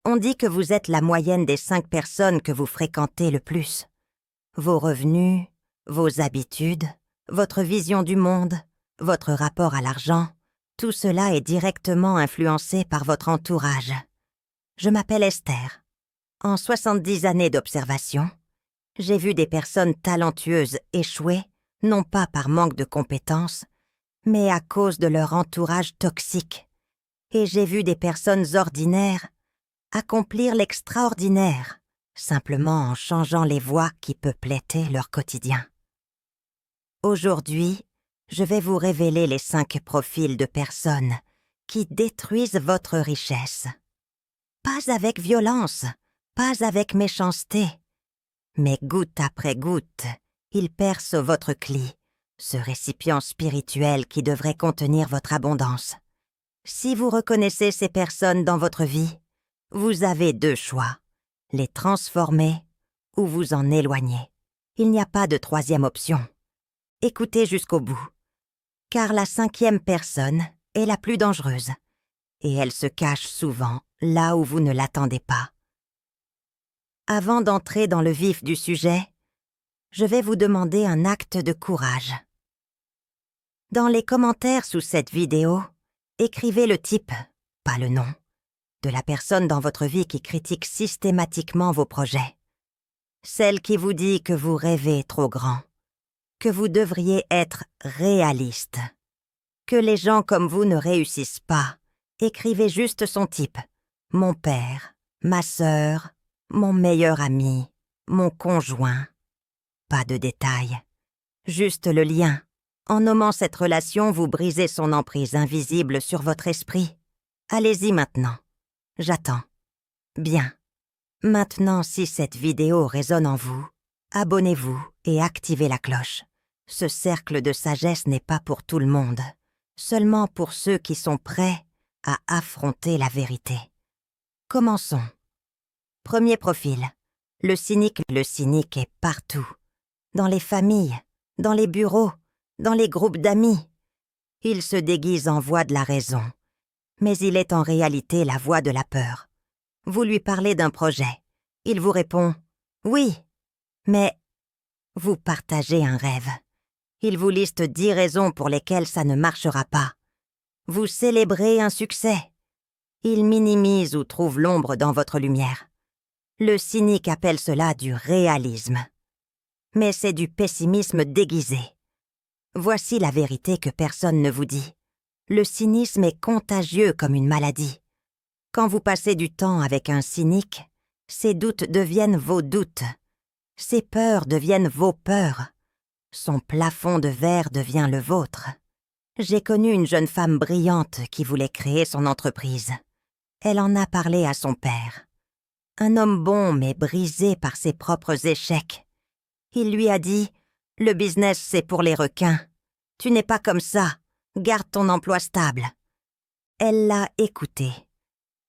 On dit que vous êtes la moyenne des 5 personnes que vous fréquentez le plus. Vos revenus, vos habitudes, votre vision du monde, votre rapport à l'argent, tout cela est directement influencé par votre entourage. Je m'appelle Esther. En 70 années d'observation, j'ai vu des personnes talentueuses échouer, non pas par manque de compétences, mais à cause de leur entourage toxique. Et j'ai vu des personnes ordinaires accomplir l'extraordinaire, simplement en changeant les voies qui peuplaient leur quotidien. Aujourd'hui, je vais vous révéler les 5 profils de personnes qui détruisent votre richesse. Pas avec violence, pas avec méchanceté, mais goutte après goutte, ils percent votre cli, ce récipient spirituel qui devrait contenir votre abondance. Si vous reconnaissez ces personnes dans votre vie, vous avez 2 choix, les transformer ou vous en éloigner. Il n'y a pas de 3e option. Écoutez jusqu'au bout, car la 5e personne est la plus dangereuse, et elle se cache souvent là où vous ne l'attendez pas. Avant d'entrer dans le vif du sujet, je vais vous demander un acte de courage. Dans les commentaires sous cette vidéo, écrivez le type, pas le nom, de la personne dans votre vie qui critique systématiquement vos projets. Celle qui vous dit que vous rêvez trop grand, que vous devriez être réaliste, que les gens comme vous ne réussissent pas. Écrivez juste son type. Mon père, ma sœur, mon meilleur ami, mon conjoint. Pas de détails. Juste le lien. En nommant cette relation, vous brisez son emprise invisible sur votre esprit. Allez-y maintenant. J'attends. Bien. Maintenant, si cette vidéo résonne en vous, abonnez-vous et activez la cloche. Ce cercle de sagesse n'est pas pour tout le monde, seulement pour ceux qui sont prêts à affronter la vérité. Commençons. Premier profil. Le cynique. Le cynique est partout. Dans les familles, dans les bureaux, dans les groupes d'amis. Il se déguise en voix de la raison, mais il est en réalité la voix de la peur. Vous lui parlez d'un projet. Il vous répond « Oui », mais vous partagez un rêve. Il vous liste 10 raisons pour lesquelles ça ne marchera pas. Vous célébrez un succès. Il minimise ou trouve l'ombre dans votre lumière. Le cynique appelle cela du réalisme. Mais c'est du pessimisme déguisé. Voici la vérité que personne ne vous dit. Le cynisme est contagieux comme une maladie. Quand vous passez du temps avec un cynique, ses doutes deviennent vos doutes. Ses peurs deviennent vos peurs. Son plafond de verre devient le vôtre. J'ai connu une jeune femme brillante qui voulait créer son entreprise. Elle en a parlé à son père. Un homme bon mais brisé par ses propres échecs. Il lui a dit « Le business, c'est pour les requins. Tu n'es pas comme ça. Garde ton emploi stable. » Elle l'a écouté.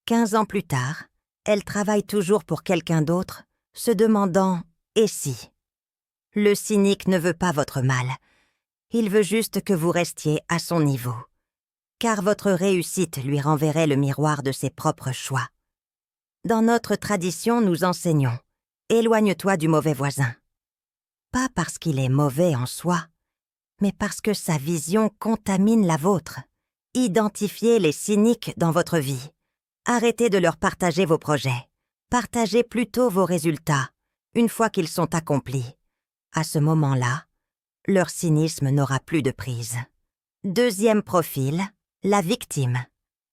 15 ans plus tard, elle travaille toujours pour quelqu'un d'autre, se demandant « Et si ?» Le cynique ne veut pas votre mal. Il veut juste que vous restiez à son niveau. Car votre réussite lui renverrait le miroir de ses propres choix. Dans notre tradition, nous enseignons « Éloigne-toi du mauvais voisin ». Pas parce qu'il est mauvais en soi, mais parce que sa vision contamine la vôtre. Identifiez les cyniques dans votre vie. Arrêtez de leur partager vos projets. Partagez plutôt vos résultats, une fois qu'ils sont accomplis. À ce moment-là, leur cynisme n'aura plus de prise. Deuxième profil, la victime.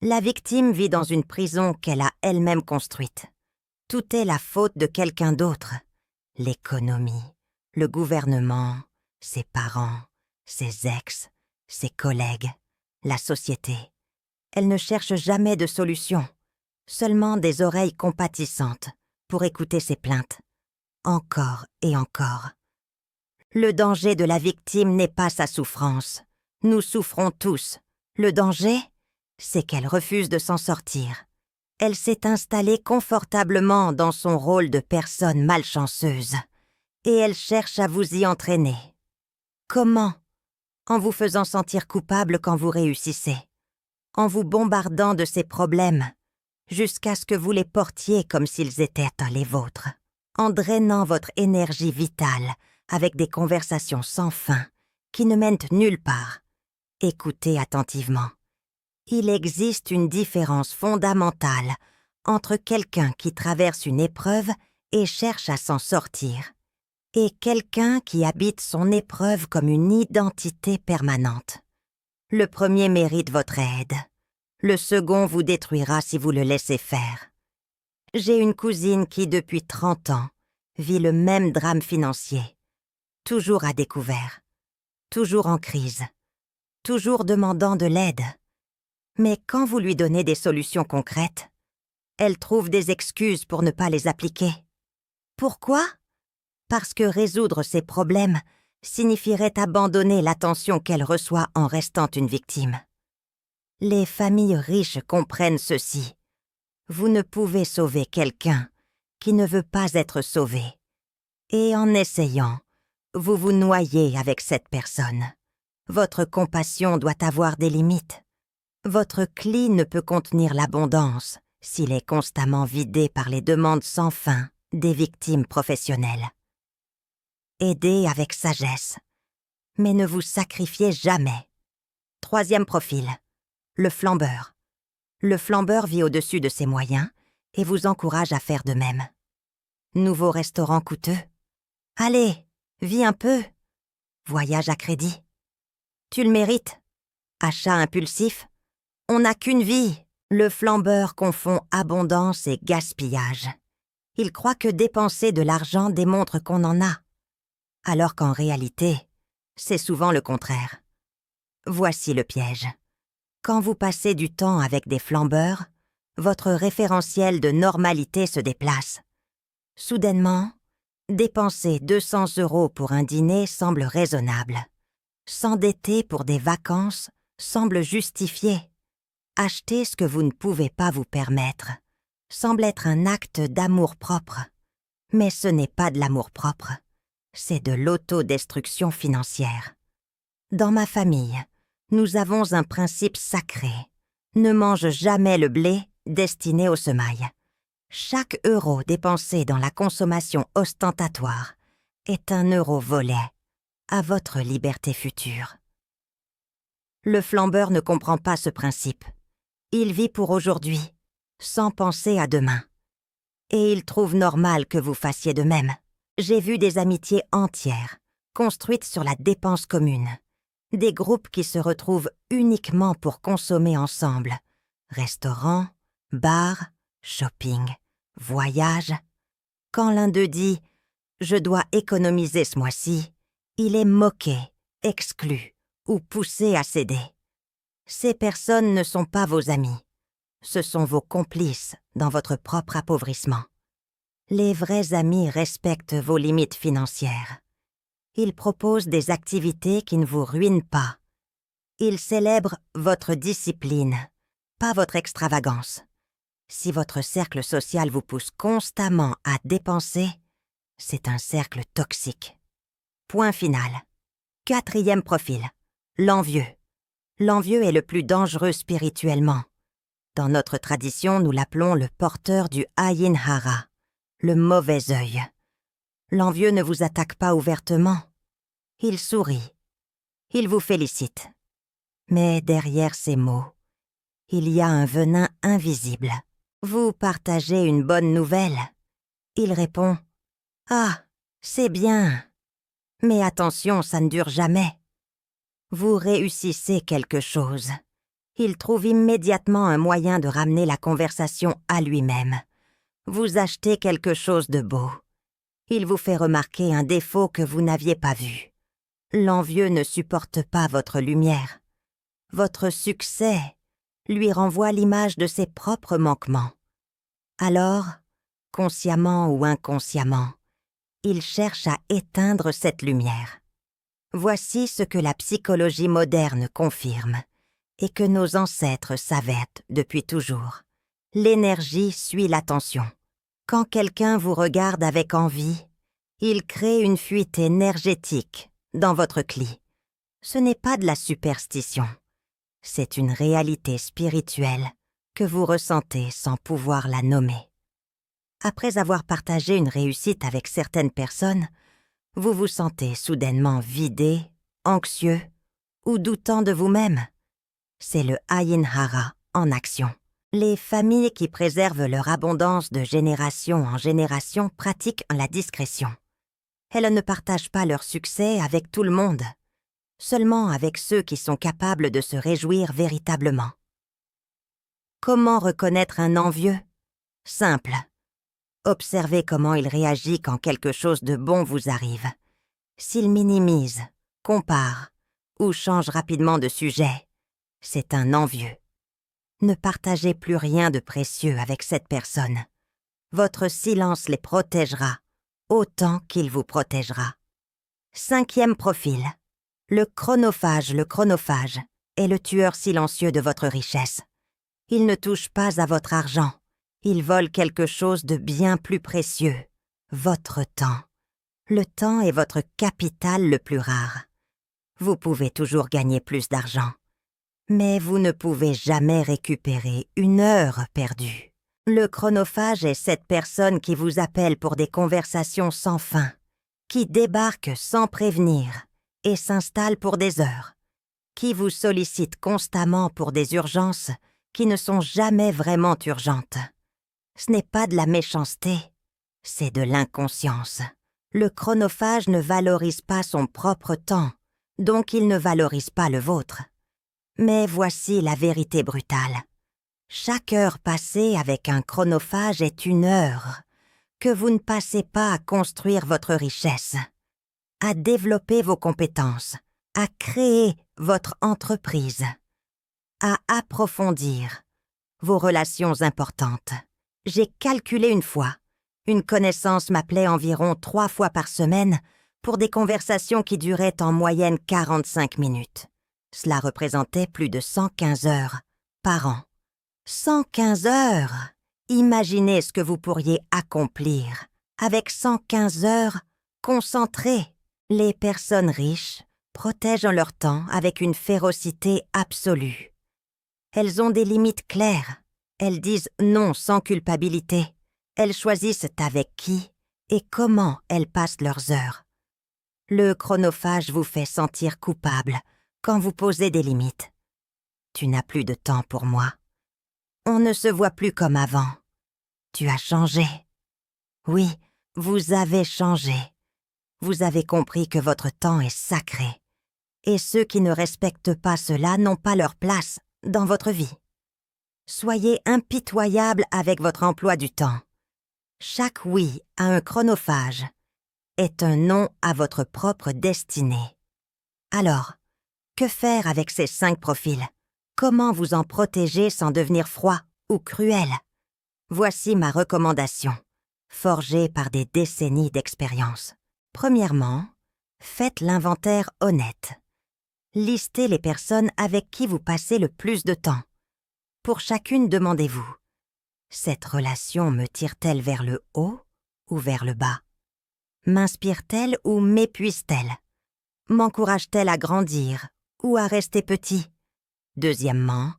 La victime vit dans une prison qu'elle a elle-même construite. Tout est la faute de quelqu'un d'autre. L'économie, le gouvernement, ses parents, ses ex, ses collègues, la société. Elle ne cherche jamais de solution, seulement des oreilles compatissantes pour écouter ses plaintes. Encore et encore. Le danger de la victime n'est pas sa souffrance. Nous souffrons tous. Le danger, c'est qu'elle refuse de s'en sortir. Elle s'est installée confortablement dans son rôle de personne malchanceuse. Et elle cherche à vous y entraîner. Comment? En vous faisant sentir coupable quand vous réussissez. En vous bombardant de ses problèmes. jusqu'à ce que vous les portiez comme s'ils étaient les vôtres, en drainant votre énergie vitale avec des conversations sans fin qui ne mènent nulle part. Écoutez attentivement. Il existe une différence fondamentale entre quelqu'un qui traverse une épreuve et cherche à s'en sortir, et quelqu'un qui habite son épreuve comme une identité permanente. Le premier mérite votre aide. Le second vous détruira si vous le laissez faire. J'ai une cousine qui, depuis 30 ans, vit le même drame financier. Toujours à découvert. Toujours en crise. Toujours demandant de l'aide. Mais quand vous lui donnez des solutions concrètes, elle trouve des excuses pour ne pas les appliquer. Pourquoi ? Parce que résoudre ses problèmes signifierait abandonner l'attention qu'elle reçoit en restant une victime. Les familles riches comprennent ceci. Vous ne pouvez sauver quelqu'un qui ne veut pas être sauvé. Et en essayant, vous vous noyez avec cette personne. Votre compassion doit avoir des limites. Votre cli ne peut contenir l'abondance s'il est constamment vidé par les demandes sans fin des victimes professionnelles. Aidez avec sagesse, mais ne vous sacrifiez jamais. Troisième profil, le flambeur. Le flambeur vit au-dessus de ses moyens et vous encourage à faire de même. Nouveau restaurant coûteux. Allez, vis un peu. Voyage à crédit. Tu le mérites. Achat impulsif. On n'a qu'une vie. Le flambeur confond abondance et gaspillage. Il croit que dépenser de l'argent démontre qu'on en a, alors qu'en réalité, c'est souvent le contraire. Voici le piège. Quand vous passez du temps avec des flambeurs, votre référentiel de normalité se déplace. Soudainement, dépenser 200 € pour un dîner semble raisonnable. S'endetter pour des vacances semble justifié. Acheter ce que vous ne pouvez pas vous permettre semble être un acte d'amour-propre. Mais ce n'est pas de l'amour-propre, c'est de l'autodestruction financière. Dans ma famille, nous avons un principe sacré. Ne mange jamais le blé destiné au semail. Chaque euro dépensé dans la consommation ostentatoire est un euro volé à votre liberté future. Le flambeur ne comprend pas ce principe. Il vit pour aujourd'hui, sans penser à demain. Et il trouve normal que vous fassiez de même. J'ai vu des amitiés entières, construites sur la dépense commune. Des groupes qui se retrouvent uniquement pour consommer ensemble. Restaurants, bars, shopping, voyages. Quand l'un d'eux dit « Je dois économiser ce mois-ci », il est moqué, exclu ou poussé à céder. Ces personnes ne sont pas vos amis. Ce sont vos complices dans votre propre appauvrissement. Les vrais amis respectent vos limites financières. Ils proposent des activités qui ne vous ruinent pas. Ils célèbrent votre discipline, pas votre extravagance. Si votre cercle social vous pousse constamment à dépenser, c'est un cercle toxique. Point final. Quatrième profil, l'envieux. L'envieux est le plus dangereux spirituellement. Dans notre tradition, nous l'appelons le porteur du Ayin Hara, le mauvais œil. L'envieux ne vous attaque pas ouvertement. Il sourit. Il vous félicite. Mais derrière ces mots, il y a un venin invisible. Vous partagez une bonne nouvelle. Il répond « Ah, c'est bien. Mais attention, ça ne dure jamais. » Vous réussissez quelque chose. Il trouve immédiatement un moyen de ramener la conversation à lui-même. Vous achetez quelque chose de beau. Il vous fait remarquer un défaut que vous n'aviez pas vu. L'envieux ne supporte pas votre lumière. Votre succès lui renvoie l'image de ses propres manquements. Alors, consciemment ou inconsciemment, il cherche à éteindre cette lumière. Voici ce que la psychologie moderne confirme et que nos ancêtres savaient depuis toujours. L'énergie suit l'attention. Quand quelqu'un vous regarde avec envie, il crée une fuite énergétique dans votre cli. Ce n'est pas de la superstition. C'est une réalité spirituelle que vous ressentez sans pouvoir la nommer. Après avoir partagé une réussite avec certaines personnes, vous vous sentez soudainement vidé, anxieux ou doutant de vous-même. C'est le Ayin Hara en action. Les familles qui préservent leur abondance de génération en génération pratiquent la discrétion. Elles ne partagent pas leur succès avec tout le monde, seulement avec ceux qui sont capables de se réjouir véritablement. Comment reconnaître un envieux? Simple. Observez comment il réagit quand quelque chose de bon vous arrive. S'il minimise, compare ou change rapidement de sujet, c'est un envieux. Ne partagez plus rien de précieux avec cette personne. Votre silence les protégera autant qu'il vous protégera. 5e profil. Le chronophage est le tueur silencieux de votre richesse. Il ne touche pas à votre argent. Il vole quelque chose de bien plus précieux, votre temps. Le temps est votre capital le plus rare. Vous pouvez toujours gagner plus d'argent, mais vous ne pouvez jamais récupérer une heure perdue. Le chronophage est cette personne qui vous appelle pour des conversations sans fin, qui débarque sans prévenir et s'installe pour des heures, qui vous sollicite constamment pour des urgences qui ne sont jamais vraiment urgentes. Ce n'est pas de la méchanceté, c'est de l'inconscience. Le chronophage ne valorise pas son propre temps, donc il ne valorise pas le vôtre. Mais voici la vérité brutale. Chaque heure passée avec un chronophage est une heure que vous ne passez pas à construire votre richesse, à développer vos compétences, à créer votre entreprise, à approfondir vos relations importantes. J'ai calculé une fois. Une connaissance m'appelait environ 3 fois par semaine pour des conversations qui duraient en moyenne 45 minutes. Cela représentait plus de 115 heures par an. 115 heures! Imaginez ce que vous pourriez accomplir avec 115 heures concentrées. Les personnes riches protègent leur temps avec une férocité absolue. Elles ont des limites claires. Elles disent non sans culpabilité. Elles choisissent avec qui et comment elles passent leurs heures. Le chronophage vous fait sentir coupable quand vous posez des limites. Tu n'as plus de temps pour moi. On ne se voit plus comme avant. Tu as changé. Oui, vous avez changé. Vous avez compris que votre temps est sacré. Et ceux qui ne respectent pas cela n'ont pas leur place dans votre vie. Soyez impitoyable avec votre emploi du temps. Chaque oui à un chronophage est un non à votre propre destinée. Alors, que faire avec ces 5 profils? Comment vous en protéger sans devenir froid ou cruel? Voici ma recommandation, forgée par des décennies d'expérience. Premièrement, faites l'inventaire honnête. Listez les personnes avec qui vous passez le plus de temps. Pour chacune, demandez-vous, cette relation me tire-t-elle vers le haut ou vers le bas? M'inspire-t-elle ou m'épuise-t-elle? M'encourage-t-elle à grandir ou à rester petit? Deuxièmement,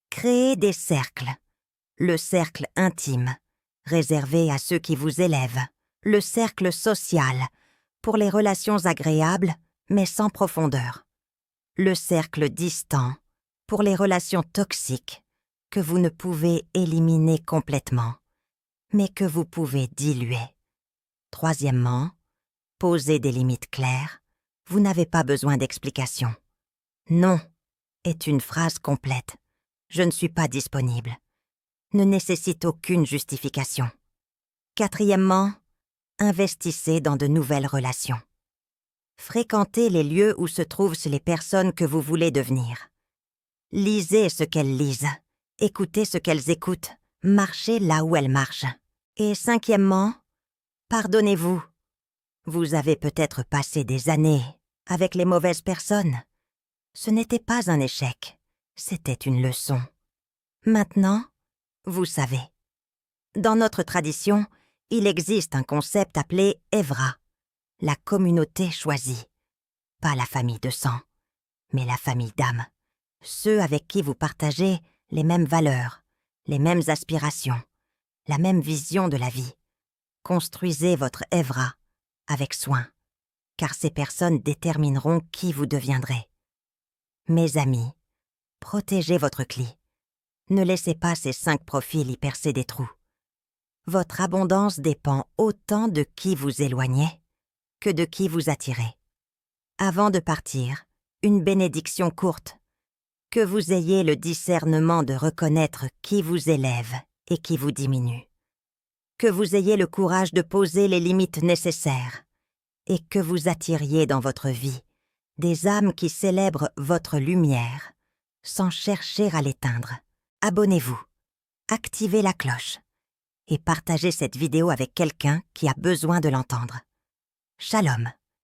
créez des cercles. Le cercle intime, réservé à ceux qui vous élèvent. Le cercle social, pour les relations agréables, mais sans profondeur. Le cercle distant, pour les relations toxiques, que vous ne pouvez éliminer complètement, mais que vous pouvez diluer. Troisièmement, posez des limites claires. Vous n'avez pas besoin d'explications. Non est une phrase complète. Je ne suis pas disponible. Ne nécessite aucune justification. Quatrièmement, investissez dans de nouvelles relations. Fréquentez les lieux où se trouvent les personnes que vous voulez devenir. Lisez ce qu'elles lisent. Écoutez ce qu'elles écoutent, marchez là où elles marchent. Et cinquièmement, pardonnez-vous. Vous avez peut-être passé des années avec les mauvaises personnes. Ce n'était pas un échec, c'était une leçon. Maintenant, vous savez. Dans notre tradition, il existe un concept appelé Evra, la communauté choisie. Pas la famille de sang, mais la famille d'âme. Ceux avec qui vous partagez les mêmes valeurs, les mêmes aspirations, la même vision de la vie. Construisez votre Evra avec soin, car ces personnes détermineront qui vous deviendrez. Mes amis, protégez votre cli. Ne laissez pas ces 5 profils y percer des trous. Votre abondance dépend autant de qui vous éloignez que de qui vous attirez. Avant de partir, une bénédiction courte. Que vous ayez le discernement de reconnaître qui vous élève et qui vous diminue. Que vous ayez le courage de poser les limites nécessaires et que vous attiriez dans votre vie des âmes qui célèbrent votre lumière sans chercher à l'éteindre. Abonnez-vous, activez la cloche et partagez cette vidéo avec quelqu'un qui a besoin de l'entendre. Shalom.